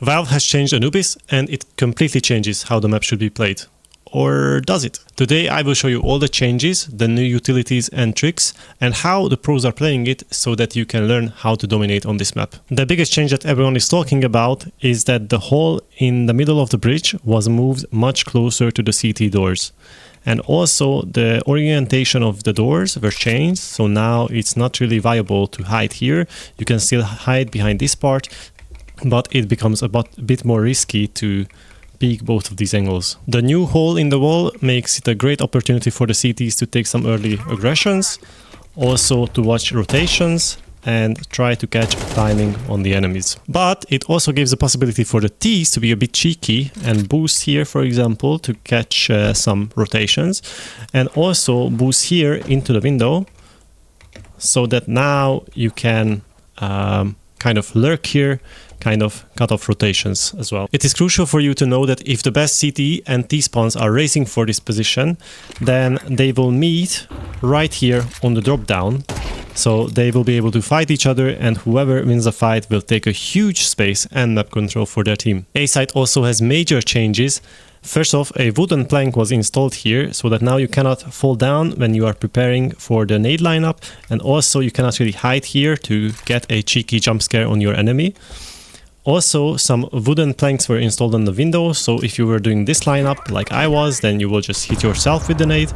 Valve has changed Anubis and it completely changes how the map should be played. Or does it? Today I will show you all the changes, the new utilities and tricks, and how the pros are playing it so that you can learn how to dominate on this map. The biggest change that everyone is talking about is that the hole in the middle of the bridge was moved much closer to the CT doors. And also the orientation of the doors were changed, so now it's not really viable to hide here. You can still hide behind this part, but it becomes a bit more risky to peek both of these angles. The new hole in the wall makes it a great opportunity for the CTs to take some early aggressions, also to watch rotations and try to catch timing on the enemies. But it also gives the possibility for the Ts to be a bit cheeky and boost here, for example, to catch some rotations, and also boost here into the window so that now you can kind of lurk here, kind of cut off rotations as well. It is crucial for you to know that if the best CT and T spawns are racing for this position, then they will meet right here on the drop down. So they will be able to fight each other, and whoever wins the fight will take a huge space and map control for their team. A-site also has major changes. First off, a wooden plank was installed here so that now you cannot fall down when you are preparing for the nade lineup, and also you cannot really hide here to get a cheeky jump scare on your enemy. Also, some wooden planks were installed on the window, so if you were doing this lineup like I was, then you will just hit yourself with the nade.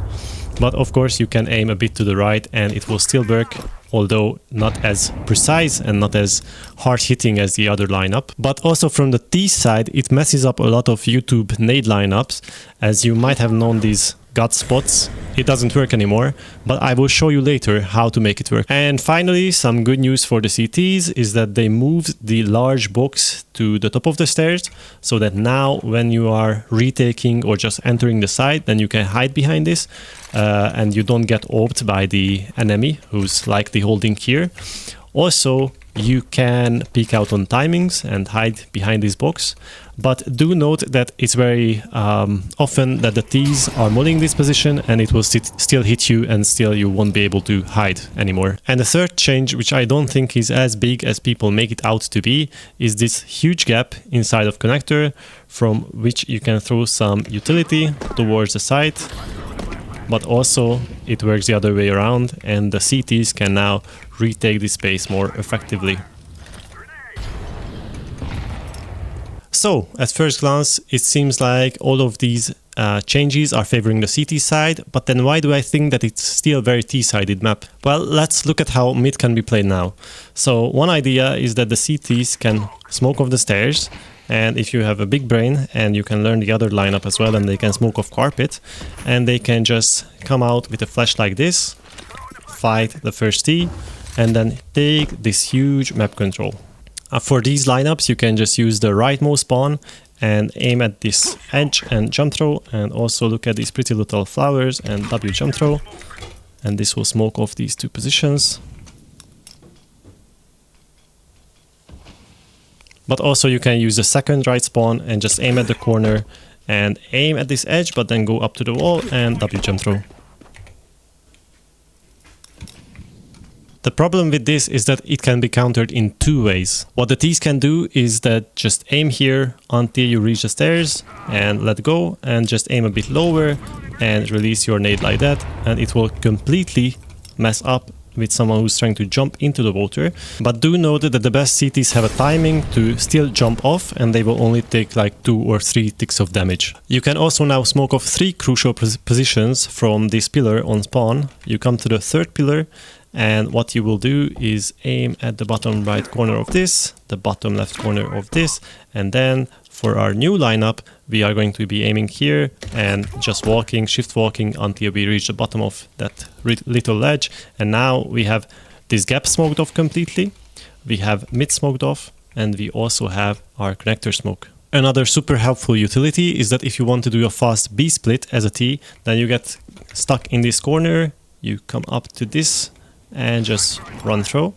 But of course you can aim a bit to the right and it will still work, although not as precise and not as hard hitting as the other lineup. But also from the T side, it messes up a lot of YouTube nade lineups, as you might have known these gut spots. It doesn't work anymore, but I will show you later how to make it work. And finally, some good news for the CTs is that they moved the large box to the top of the stairs, so that now when you are retaking or just entering the site, then you can hide behind this and you don't get orbed by the enemy who's likely holding here. Also, you can peek out on timings and hide behind this box, but do note that it's very often that the Ts are mulling this position and it will still hit you, and still you won't be able to hide anymore. And the third change, which I don't think is as big as people make it out to be, is this huge gap inside of connector from which you can throw some utility towards the site. But also it works the other way around, and the CTs can now retake this space more effectively. So, at first glance, it seems like all of these changes are favoring the CT side, but then why do I think that it's still a very T-sided map? Well, let's look at how mid can be played now. So, one idea is that the CTs can smoke off the stairs, and if you have a big brain and you can learn the other lineup as well, and they can smoke off carpet, and they can just come out with a flash like this, fight the first T, and then take this huge map control. For these lineups, you can just use the rightmost spawn and aim at this edge and jump throw, and also look at these pretty little flowers and W jump throw, and this will smoke off these two positions. But also you can use the second right spawn and just aim at the corner and aim at this edge, but then go up to the wall and W jump throw. The problem with this is that it can be countered in two ways. What the Ts can do is that just aim here until you reach the stairs and let go, and just aim a bit lower and release your nade like that, and it will completely mess up with someone who's trying to jump into the water. But do note that the best CTs have a timing to still jump off, and they will only take like 2 or 3 ticks of damage. You can also now smoke off 3 crucial positions from this pillar on spawn. You come to the third pillar, and what you will do is aim at the bottom right corner of this, the bottom left corner of this, and then for our new lineup, we are going to be aiming here and just walking, shift walking until we reach the bottom of that little ledge. And now we have this gap smoked off completely, we have mid smoked off, and we also have our connector smoke. Another super helpful utility is that if you want to do a fast B split as a T, then you get stuck in this corner, you come up to this and just run through,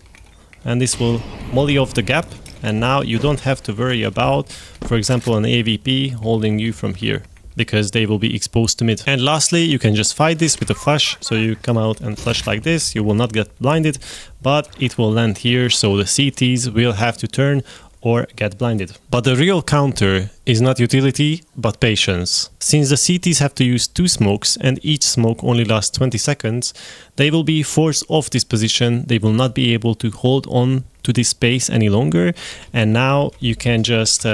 and this will molly off the gap, and now you don't have to worry about, for example, an AVP holding you from here, because they will be exposed to mid. And lastly, you can just fight this with a flash, so you come out and flash like this, you will not get blinded, but it will land here, so the CTs will have to turn or get blinded. But the real counter is not utility, but patience. Since the CTs have to use 2 smokes and each smoke only lasts 20 seconds, they will be forced off this position. They will not be able to hold on to this space any longer. And now you can just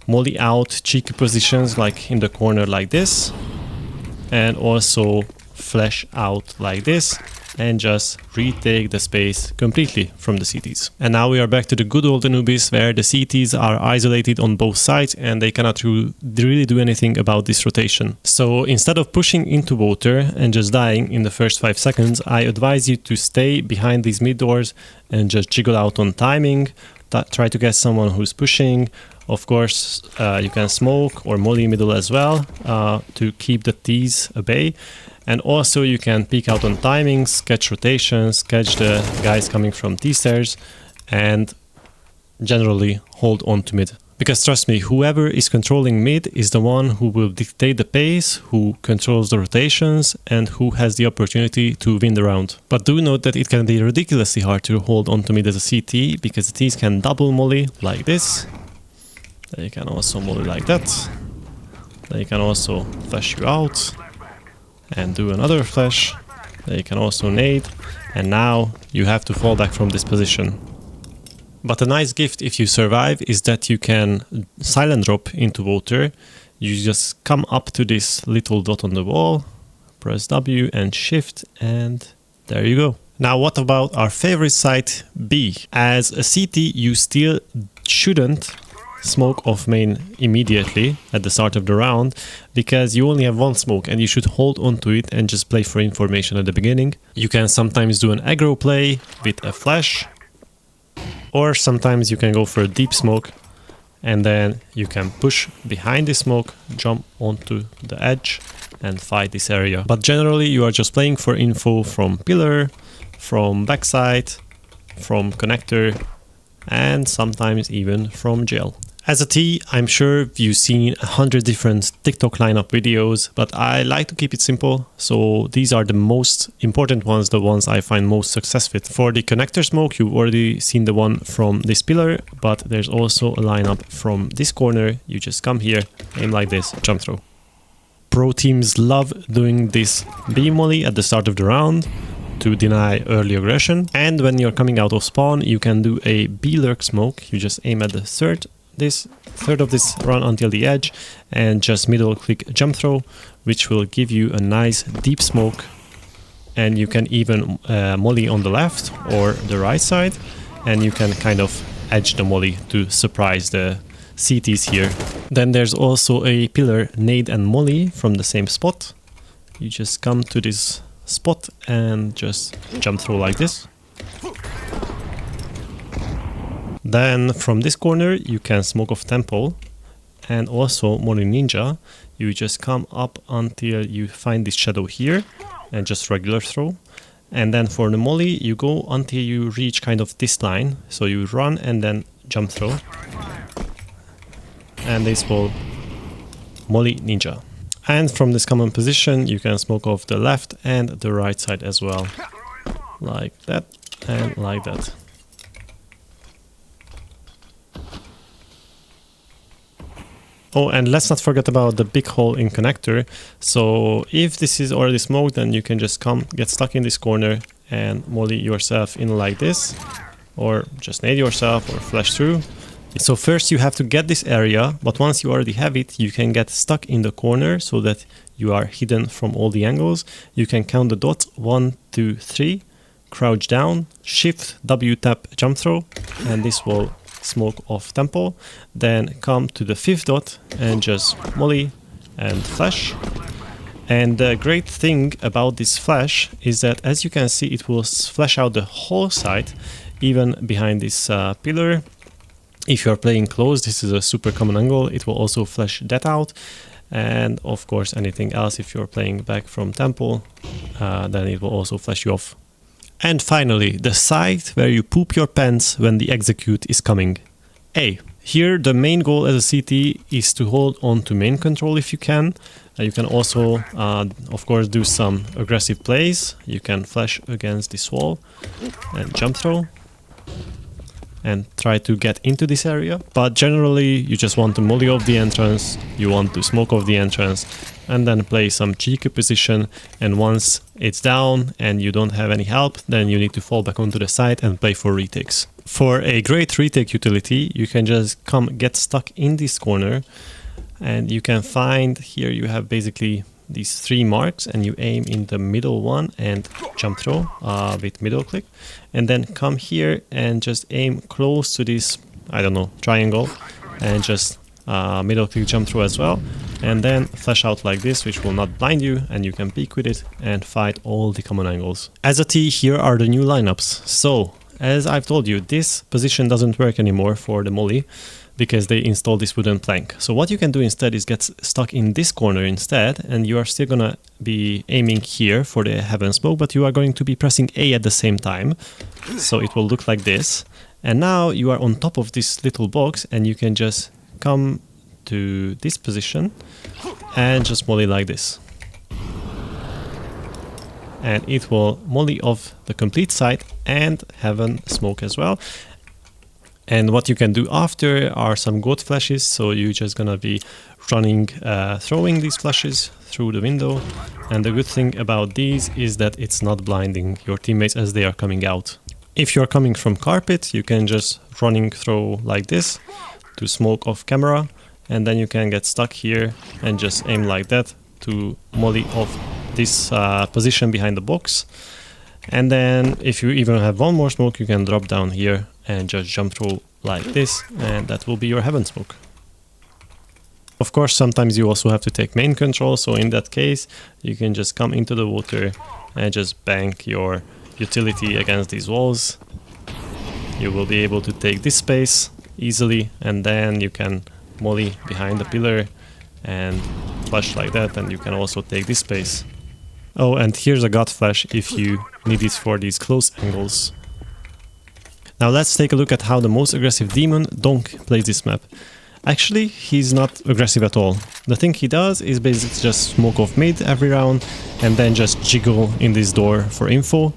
molly out cheeky positions like in the corner like this, and also flash out like this, and just retake the space completely from the CTs. And now we are back to the good old Anubis, where the CTs are isolated on both sides and they cannot really do anything about this rotation. So instead of pushing into water and just dying in the first 5 seconds, I advise you to stay behind these mid doors and just jiggle out on timing. Try to get someone who's pushing. Of course, you can smoke or molly middle as well to keep the T's at bay. And also you can peek out on timings, catch rotations, catch the guys coming from T-stairs, and generally hold on to mid. Because trust me, whoever is controlling mid is the one who will dictate the pace, who controls the rotations, and who has the opportunity to win the round. But do note that it can be ridiculously hard to hold on to mid as a CT, because the T's can double molly like this. They can also molly like that. They can also flash you out and do another flash. They can also nade, and now you have to fall back from this position. But a nice gift if you survive is that you can silent drop into water. You just come up to this little dot on the wall, press W and shift, and there you go. Now what about our favorite site, B? As a CT you still shouldn't smoke off main immediately at the start of the round, because you only have 1 smoke and you should hold on to it and just play for information at the beginning. You can sometimes do an aggro play with a flash, or sometimes you can go for a deep smoke and then you can push behind the smoke, jump onto the edge and fight this area. But generally you are just playing for info from pillar, from backside, from connector, and sometimes even from jail. As a T, I'm sure you've seen 100 different TikTok lineup videos, but I like to keep it simple. So these are the most important ones, the ones I find most success with. For the connector smoke, you've already seen the one from this pillar, but there's also a lineup from this corner. You just come here, aim like this, jump throw. Pro teams love doing this B molly at the start of the round to deny early aggression. And when you're coming out of spawn, you can do a B lurk smoke. You just aim at the third of this run until the edge and just middle click jump throw, which will give you a nice deep smoke. And you can even molly on the left or the right side, and you can kind of edge the molly to surprise the CTs here. Then there's also a pillar nade and molly from the same spot. You just come to this spot and just jump through like this. Then from this corner you can smoke off temple and also molly ninja. You just come up until you find this shadow here and just regular throw. And then for the molly you go until you reach kind of this line, so you run and then jump throw, and this will molly ninja. And from this common position you can smoke off the left and the right side as well, like that and like that. Oh, and let's not forget about the big hole in connector. So if this is already smoked, then you can just come, get stuck in this corner and molly yourself in like this, or just nade yourself or flash through. So first you have to get this area, but once you already have it, you can get stuck in the corner so that you are hidden from all the angles. You can count the dots, 1, 2, 3, crouch down, shift, W tap, jump throw, and this will smoke off temple. Then come to the 5th dot and just molly and flash. And the great thing about this flash is that, as you can see, it will flash out the whole side, even behind this pillar. If you're playing close, this is a super common angle, it will also flash that out. And of course anything else, if you're playing back from temple, then it will also flash you off. And finally, the site where you poop your pants when the execute is coming. A. Here the main goal as a CT is to hold on to main control if you can. You can also, of course, do some aggressive plays. You can flash against this wall and jump throw. and try to get into this area. But generally you just want to molly off the entrance, you want to smoke off the entrance, and then play some cheeky position, and once it's down and you don't have any help, then you need to fall back onto the side and play for retakes. For a great retake utility, you can just get stuck in this corner, and you can find here you have basically these 3 marks, and you aim in the middle one and jump throw with middle click, and then come here and just aim close to this, I don't know, triangle, and just middle click jump throw as well, and then flash out like this, which will not blind you, and you can peek with it and fight all the common angles. As a T, here are the new lineups. So as I've told you, this position doesn't work anymore for the molly because they installed this wooden plank. So what you can do instead is get stuck in this corner instead, and you are still gonna be aiming here for the heaven smoke, but you are going to be pressing A at the same time. So it will look like this. And now you are on top of this little box, and you can just come to this position and just molly like this. And it will molly off the complete site and heaven smoke as well. And what you can do after are some goat flashes, so you're just gonna be running, throwing these flashes through the window. And the good thing about these is that it's not blinding your teammates as they are coming out. If you're coming from carpet, you can just running throw like this to smoke off camera, and then you can get stuck here and just aim like that to molly off this position behind the box. And then if you even have one more smoke, you can drop down here and just jump through like this, and that will be your heaven smoke. Of course, sometimes you also have to take main control, so in that case you can just come into the water and just bank your utility against these walls. You will be able to take this space easily, and then you can molly behind the pillar and flash like that, and you can also take this space. Oh, and here's a god flash if you need it for these close angles. Now let's take a look at how the most aggressive demon, Donk, plays this map. Actually, he's not aggressive at all. The thing he does is basically just smoke off mid every round and then just jiggle in this door for info.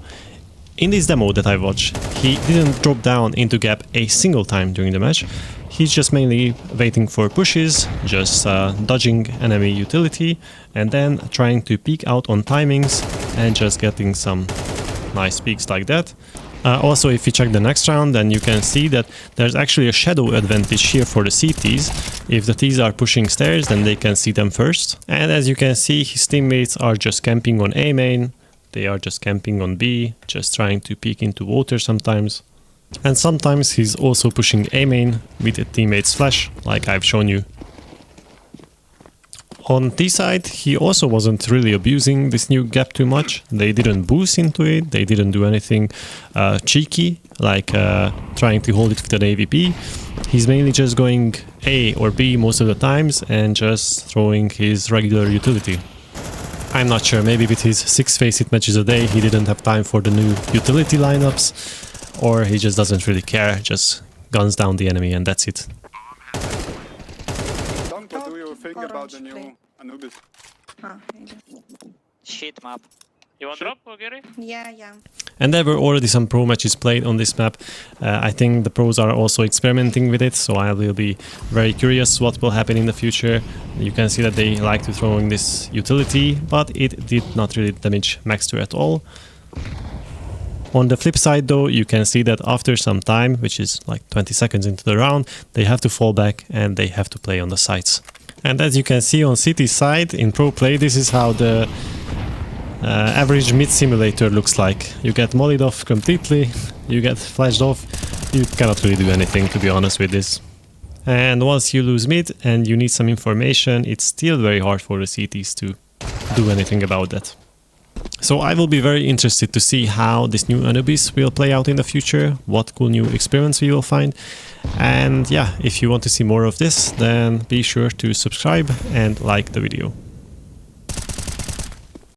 In this demo that I watched, he didn't drop down into gap a single time during the match. He's just mainly waiting for pushes, just dodging enemy utility, and then trying to peek out on timings and just getting some nice peeks like that. Also, if you check the next round, then you can see that there's actually a shadow advantage here for the CTs. If the Ts are pushing stairs, then they can see them first. And as you can see, his teammates are just camping on A main. They are just camping on B, just trying to peek into water sometimes. And sometimes he's also pushing A main with a teammate's flash, like I've shown you. On T side, he also wasn't really abusing this new gap too much. They didn't boost into it, they didn't do anything cheeky, like trying to hold it with an AVP. He's mainly just going A or B most of the times and just throwing his regular utility. I'm not sure, maybe with his 6 face-it matches a day he didn't have time for the new utility lineups, or he just doesn't really care, just guns down the enemy and that's it. What do you think about the new Anubis? Shit map. You want drop, Gary? Yeah. And there were already some pro matches played on this map. I think the pros are also experimenting with it, so I will be very curious what will happen in the future. You can see that they like to throw in this utility, but it did not really damage Maxter at all. On the flip side though, you can see that after some time, which is like 20 seconds into the round, they have to fall back and they have to play on the sides. And as you can see on City's side, in pro play, this is how the average mid simulator looks like. You get mollied off completely, you get flashed off, you cannot really do anything, to be honest with this. And once you lose mid and you need some information, it's still very hard for the CTs to do anything about that. So I will be very interested to see how this new Anubis will play out in the future, what cool new experiments we will find. And yeah, if you want to see more of this, then be sure to subscribe and like the video.